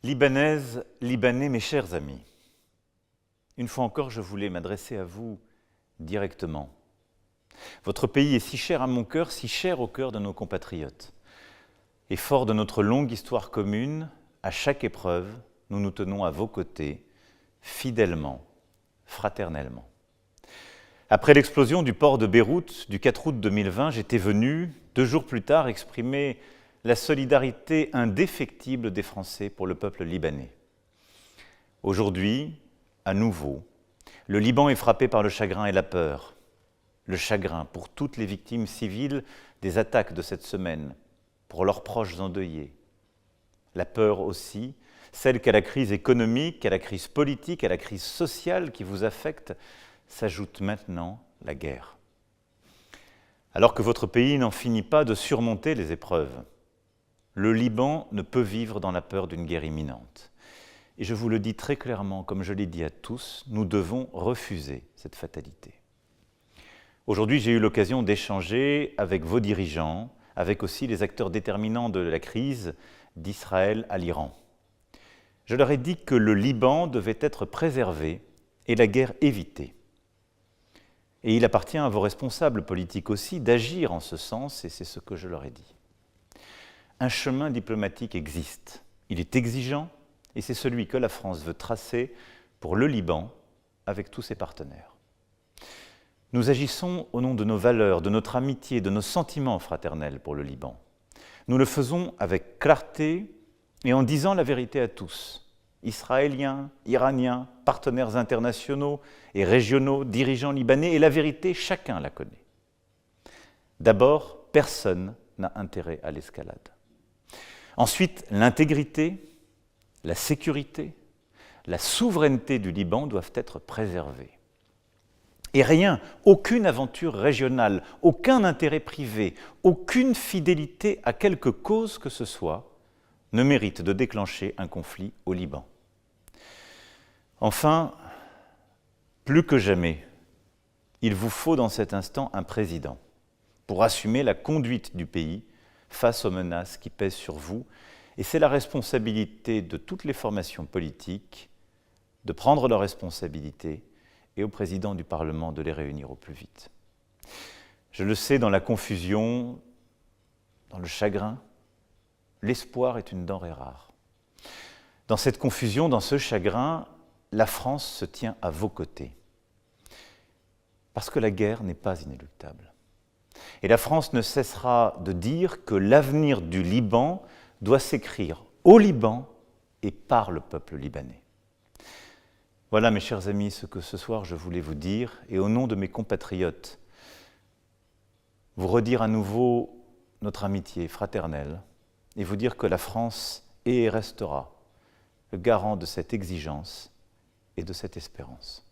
Libanaises, Libanais, mes chers amis, une fois encore, je voulais m'adresser à vous directement. Votre pays est si cher à mon cœur, si cher au cœur de nos compatriotes. Et fort de notre longue histoire commune, à chaque épreuve, nous nous tenons à vos côtés, fidèlement, fraternellement. Après l'explosion du port de Beyrouth du 4 août 2020, j'étais venu, 2 jours plus tard, exprimer la solidarité indéfectible des Français pour le peuple libanais. Aujourd'hui, à nouveau, le Liban est frappé par le chagrin et la peur. Le chagrin pour toutes les victimes civiles des attaques de cette semaine, pour leurs proches endeuillés. La peur aussi, celle qu'à la crise économique, à la crise politique, à la crise sociale qui vous affecte, s'ajoute maintenant la guerre. Alors que votre pays n'en finit pas de surmonter les épreuves, le Liban ne peut vivre dans la peur d'une guerre imminente. Et je vous le dis très clairement, comme je l'ai dit à tous, nous devons refuser cette fatalité. Aujourd'hui, j'ai eu l'occasion d'échanger avec vos dirigeants, avec aussi les acteurs déterminants de la crise d'Israël à l'Iran. Je leur ai dit que le Liban devait être préservé et la guerre évitée. Et il appartient à vos responsables politiques aussi d'agir en ce sens, et c'est ce que je leur ai dit. Un chemin diplomatique existe. Il est exigeant, et c'est celui que la France veut tracer pour le Liban avec tous ses partenaires. Nous agissons au nom de nos valeurs, de notre amitié, de nos sentiments fraternels pour le Liban. Nous le faisons avec clarté et en disant la vérité à tous. Israéliens, Iraniens, partenaires internationaux et régionaux, dirigeants libanais, et la vérité, chacun la connaît. D'abord, personne n'a intérêt à l'escalade. Ensuite, l'intégrité, la sécurité, la souveraineté du Liban doivent être préservées. Et rien, aucune aventure régionale, aucun intérêt privé, aucune fidélité à quelque cause que ce soit ne mérite de déclencher un conflit au Liban. Enfin, plus que jamais, il vous faut dans cet instant un président pour assumer la conduite du pays face aux menaces qui pèsent sur vous. Et c'est la responsabilité de toutes les formations politiques de prendre leurs responsabilités et au président du Parlement de les réunir au plus vite. Je le sais, dans la confusion, dans le chagrin, l'espoir est une denrée rare. Dans cette confusion, dans ce chagrin, la France se tient à vos côtés. Parce que la guerre n'est pas inéluctable. Et la France ne cessera de dire que l'avenir du Liban doit s'écrire au Liban et par le peuple libanais. Voilà, mes chers amis, ce que ce soir je voulais vous dire, et au nom de mes compatriotes, vous redire à nouveau notre amitié fraternelle, et vous dire que la France est et restera le garant de cette exigence et de cette espérance.